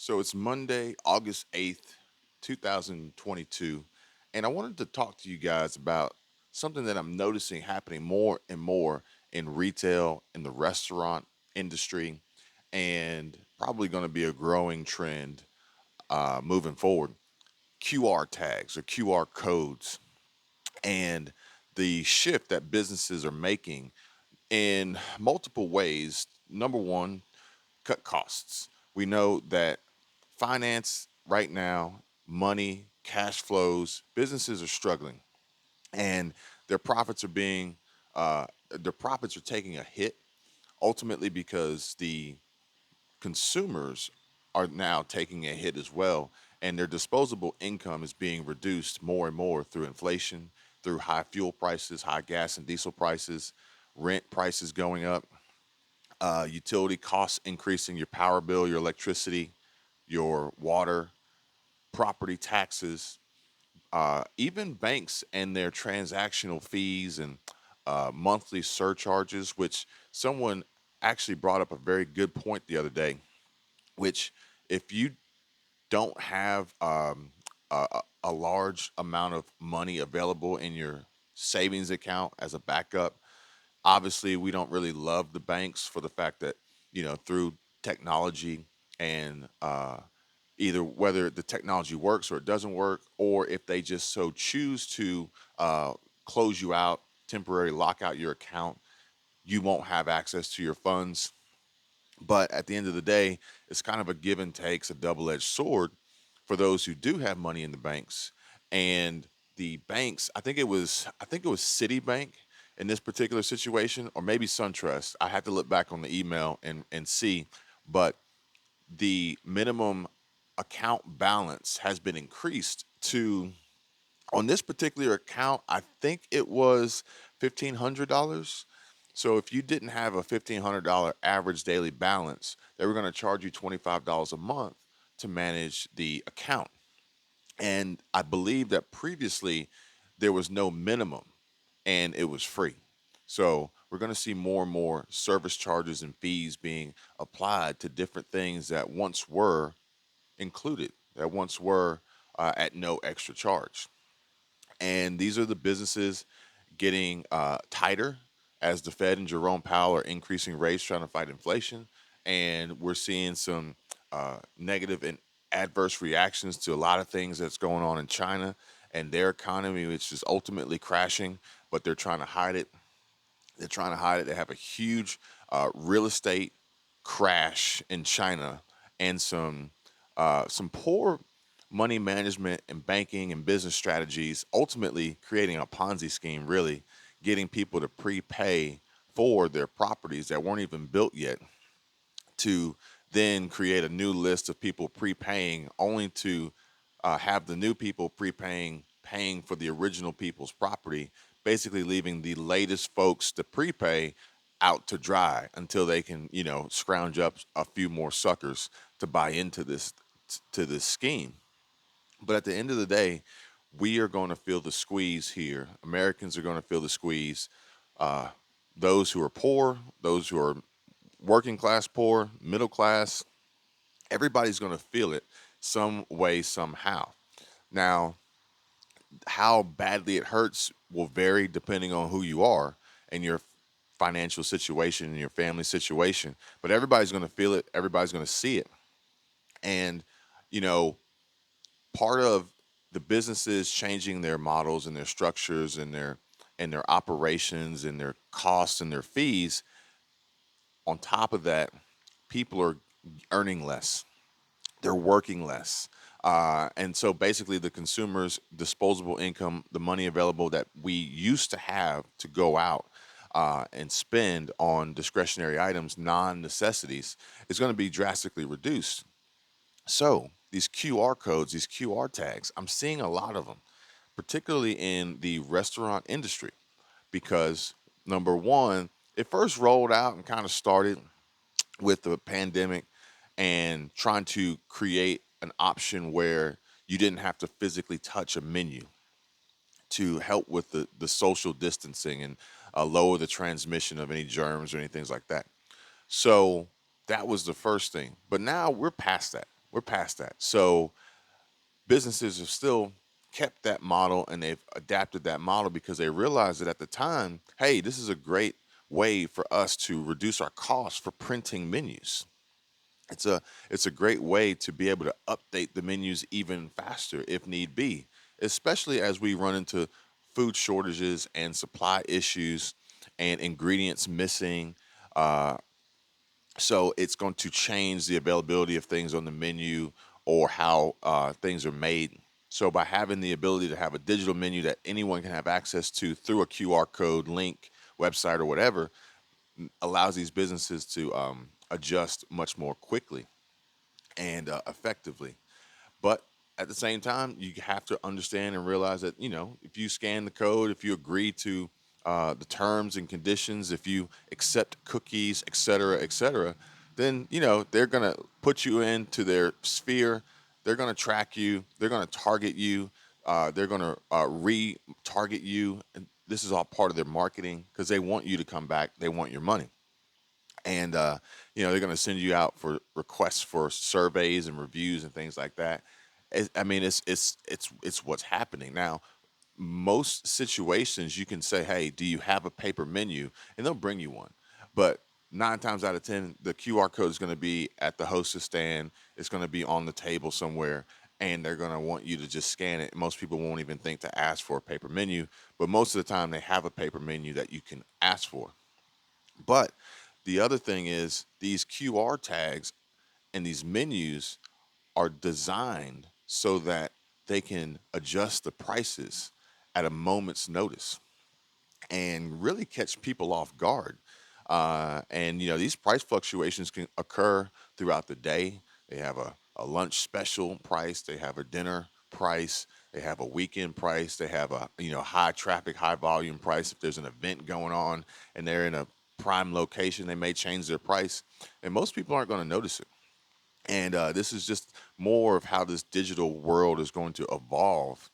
So it's Monday, August 8th, 2022. And I wanted to talk to you guys about something that I'm noticing happening more and more in retail, in the restaurant industry, and probably going to be a growing trend moving forward. QR tags or QR codes, and the shift that businesses are making in multiple ways. Number one, cut costs. We know that finance right now, money, cash flows, businesses are struggling, and their profits are being their profits are taking a hit ultimately because the consumers are now taking a hit as well, and their disposable income is being reduced more and more through inflation, through high fuel prices, high gas and diesel prices, rent prices going up, utility costs increasing, your power bill, your electricity, your water, property taxes, even banks and their transactional fees and monthly surcharges, which someone actually brought up a very good point the other day, which if you don't have a large amount of money available in your savings account as a backup, obviously we don't really love the banks for the fact that through technology and either whether the technology works or it doesn't work, or if they just so choose to uh, close you out, temporarily lock out your account, you won't have access to your funds. But at the end of the day, it's kind of a give and takes, a double-edged sword for those who do have money in the banks. And the banks, I think it was Citibank in this particular situation, or maybe SunTrust. I had to look back on the email and see, but the minimum account balance has been increased to, on this particular account, I think it was $1,500. So if you didn't have a $1,500 average daily balance, they were going to charge you $25 a month to manage the account. And I believe that previously there was no minimum and it was free. So we're going to see more and more service charges and fees being applied to different things that once were included, that once were at no extra charge. And these are the businesses getting tighter as the Fed and Jerome Powell are increasing rates trying to fight inflation. And we're seeing some negative and adverse reactions to a lot of things that's going on in China and their economy, which is ultimately crashing, but they're trying to hide it. They're trying to hide it. They have a huge real estate crash in China and some poor money management and banking and business strategies, ultimately creating a Ponzi scheme, really getting people to prepay for their properties that weren't even built yet, to then create a new list of people prepaying, only to have the new people prepaying, paying for the original people's property, basically leaving the latest folks to prepay out to dry until they can, scrounge up a few more suckers to buy into this scheme. But at the end of the day, we are going to feel the squeeze here. Americans are going to feel the squeeze. Uh, those who are poor, those who are working class poor, middle class, everybody's going to feel it some way, somehow. Now, how badly it hurts will vary depending on who you are and your financial situation and your family situation. But everybody's going to feel it, everybody's going to see it. And, you know, part of the businesses changing their models and their structures and their operations and their costs and their fees, on top of that, people are earning less, they're working less. And so basically, the consumer's disposable income, the money available that we used to have to go out and spend on discretionary items, non necessities, is going to be drastically reduced. So these QR codes, these QR tags, I'm seeing a lot of them, particularly in the restaurant industry, because number one, it first rolled out and kind of started with the pandemic and trying to create an option where you didn't have to physically touch a menu to help with the social distancing and lower the transmission of any germs or anything like that. So that was the first thing. But now we're past that. We're past that. So businesses have still kept that model and they've adapted that model because they realized that at the time, hey, this is a great way for us to reduce our costs for printing menus. It's a great way to be able to update the menus even faster if need be, especially as we run into food shortages and supply issues and ingredients missing. Uh, so it's going to change the availability of things on the menu or how things are made. So by having the ability to have a digital menu that anyone can have access to through a QR code, link, website, or whatever, allows these businesses to adjust much more quickly and effectively. But at the same time, you have to understand and realize that, if you scan the code, if you agree to the terms and conditions, if you accept cookies, et cetera, then, they're going to put you into their sphere. They're going to track you. They're going to target you. They're going to re-target you. And this is all part of their marketing because they want you to come back. They want your money. And they're going to send you out for requests for surveys and reviews and things like that. I mean, it's what's happening now. Most situations, you can say, "Hey, do you have a paper menu?" and they'll bring you one. But 9 times out of 10, the QR code is going to be at the hostess stand. It's going to be on the table somewhere, and they're going to want you to just scan it. Most people won't even think to ask for a paper menu, but most of the time, they have a paper menu that you can ask for. But the other thing is these QR tags and these menus are designed so that they can adjust the prices at a moment's notice and really catch people off guard. And these price fluctuations can occur throughout the day. They have a lunch special price. They have a dinner price. They have a weekend price. They have a high traffic, high volume price. If there's an event going on and they're in a prime location, they may change their price, and most people aren't going to notice it. And this is just more of how this digital world is going to evolve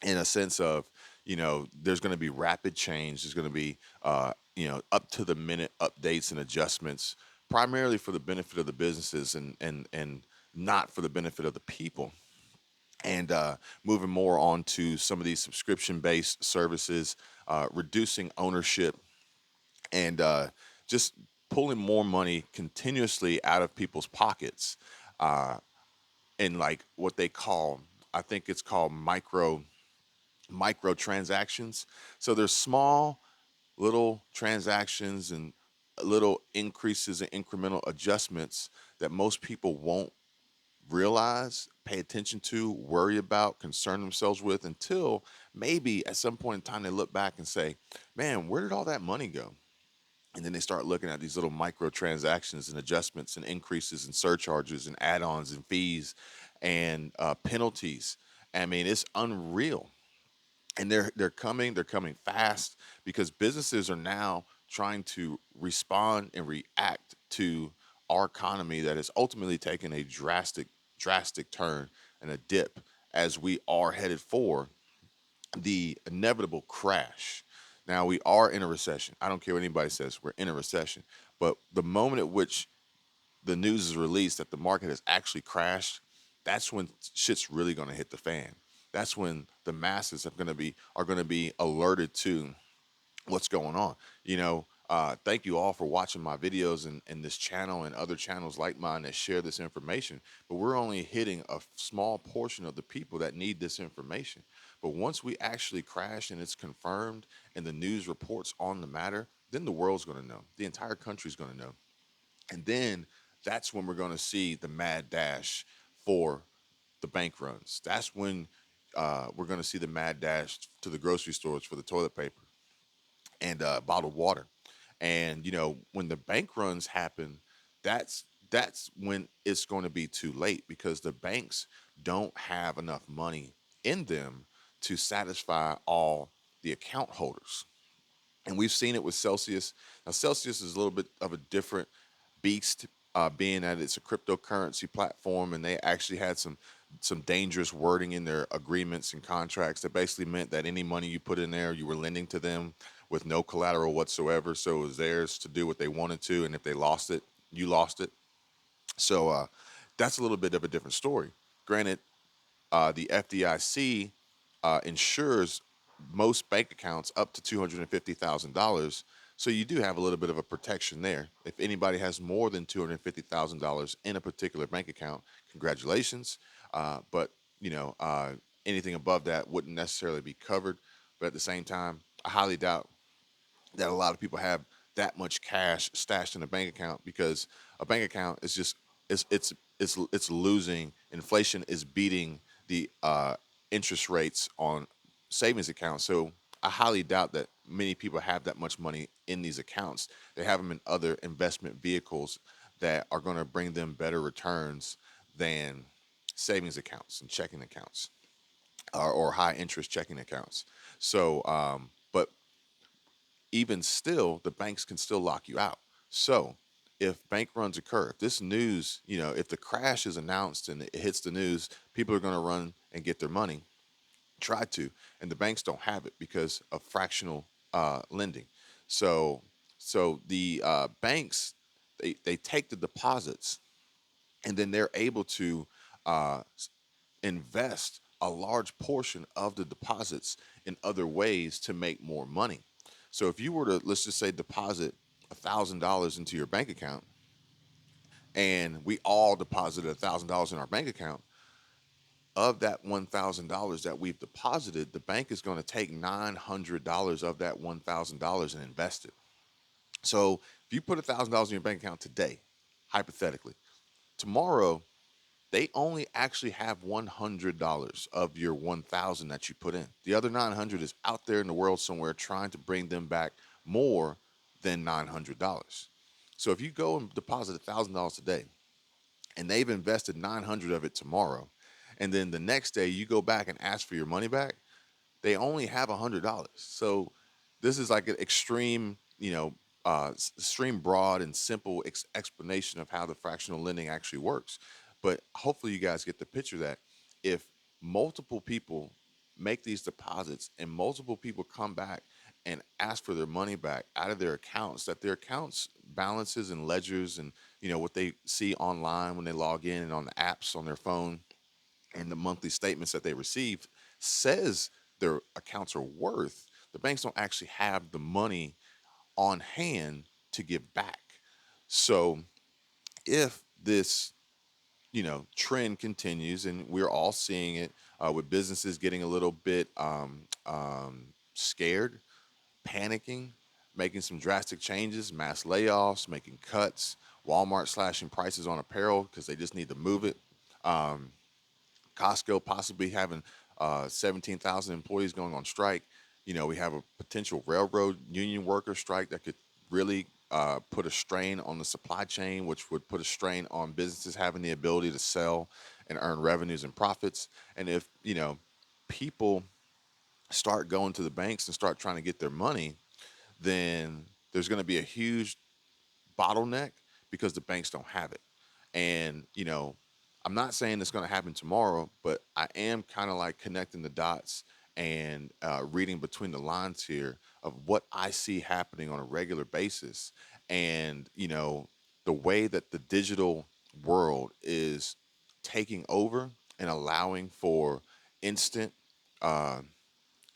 in a sense of there's going to be rapid change. There's going to be up to the minute updates and adjustments, primarily for the benefit of the businesses and not for the benefit of the people. And moving more on to some of these subscription based services, reducing ownership, and just pulling more money continuously out of people's pockets, uh, and like what they call, I think it's called microtransactions. So there's small little transactions and little increases and incremental adjustments that most people won't realize, pay attention to, worry about, concern themselves with until maybe at some point in time they look back and say, "Man, where did all that money go?" And then they start looking at these little microtransactions and adjustments and increases and surcharges and add-ons and fees and penalties. I mean, it's unreal, and they're coming fast because businesses are now trying to respond and react to our economy that has ultimately taken a drastic turn and a dip as we are headed for the inevitable crash. Now we are in a recession. I don't care what anybody says, we're in a recession. But the moment at which the news is released that the market has actually crashed, that's when shit's really going to hit the fan. That's when the masses are going to be alerted to what's going on. Thank you all for watching my videos and this channel and other channels like mine that share this information. But we're only hitting a small portion of the people that need this information. But once we actually crash and it's confirmed and the news reports on the matter, then the world's going to know. The entire country's going to know. And then that's when we're going to see the mad dash for the bank runs. That's when we're going to see the mad dash to the grocery stores for the toilet paper and bottled water. And when the bank runs happen, that's when it's going to be too late because the banks don't have enough money in them to satisfy all the account holders. And we've seen it with Celsius. Now, Celsius is a little bit of a different beast, being that it's a cryptocurrency platform, and they actually had some dangerous wording in their agreements and contracts that basically meant that any money you put in there, you were lending to them with no collateral whatsoever. So it was theirs to do what they wanted to, and if they lost it, you lost it. So That's a little bit of a different story. Granted, the FDIC insures most bank accounts up to $250,000. So you do have a little bit of a protection there. If anybody has more than $250,000 in a particular bank account, congratulations. But you know, anything above that wouldn't necessarily be covered. But at the same time, I highly doubt that a lot of people have that much cash stashed in a bank account, because a bank account is just it's losing. Inflation is beating the interest rates on savings accounts. So I highly doubt that many people have that much money in these accounts. They have them in other investment vehicles that are going to bring them better returns than savings accounts and checking accounts, or high interest checking accounts. So, but even still, the banks can still lock you out. So, if bank runs occur, if this news, if the crash is announced and it hits the news, people are going to run and get their money, try to, and the banks don't have it because of fractional lending. So, the banks, they take the deposits, and then they're able to uh, invest a large portion of the deposits in other ways to make more money. So if you were to, let's just say, deposit $1,000 into your bank account, and we all deposited $1,000 in our bank account, of that $1,000 that we've deposited, the bank is going to take $900 of that $1,000 and invest it. So if you put $1,000 in your bank account today, hypothetically, tomorrow they only actually have $100 of your 1,000 that you put in. The other 900 is out there in the world somewhere trying to bring them back more than $900. So if you go and deposit $1,000 today, and they've invested 900 of it tomorrow, and then the next day you go back and ask for your money back, they only have $100. So this is like an extreme, extreme broad and simple explanation of how the fractional lending actually works. But hopefully you guys get the picture that if multiple people make these deposits and multiple people come back and ask for their money back out of their accounts, that their accounts balances and ledgers and what they see online when they log in and on the apps on their phone, and the monthly statements that they receive says their accounts are worth, the banks don't actually have the money on hand to give back. So if this trend continues, and we're all seeing it, with businesses getting a little bit scared, panicking, making some drastic changes, mass layoffs, making cuts, Walmart slashing prices on apparel because they just need to move it. Um, Costco possibly having 17,000 employees going on strike. We have a potential railroad union worker strike that could really put a strain on the supply chain, which would put a strain on businesses having the ability to sell and earn revenues and profits. And if, people start going to the banks and start trying to get their money, then there's going to be a huge bottleneck because the banks don't have it. And, I'm not saying it's going to happen tomorrow, but I am kind of like connecting the dots and reading between the lines here of what I see happening on a regular basis. And, the way that the digital world is taking over and allowing for instant uh,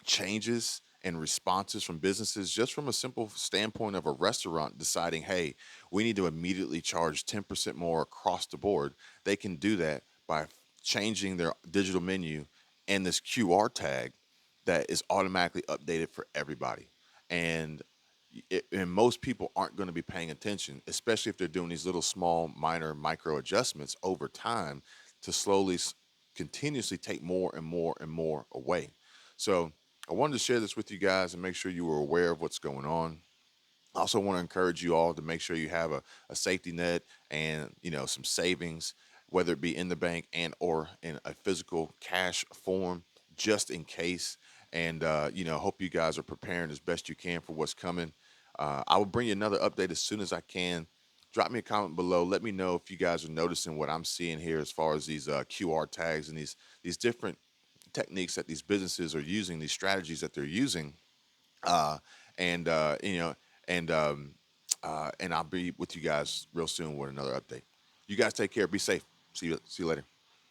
changes and responses from businesses, just from a simple standpoint of a restaurant deciding, hey, we need to immediately charge 10% more across the board. They can do that by changing their digital menu and this QR tag that is automatically updated for everybody. And and most people aren't going to be paying attention, especially if they're doing these little small minor micro adjustments over time to slowly continuously take more and more and more away. So I wanted to share this with you guys and make sure you were aware of what's going on. I also want to encourage you all to make sure you have a safety net and some savings, whether it be in the bank and or in a physical cash form, just in case. And hope you guys are preparing as best you can for what's coming. I will bring you another update as soon as I can. Drop me a comment below. Let me know if you guys are noticing what I'm seeing here as far as these QR tags and these different techniques that these businesses are using, these strategies that they're using, uh, and and and I'll be with you guys real soon with another update. You guys take care. Be safe. See you later.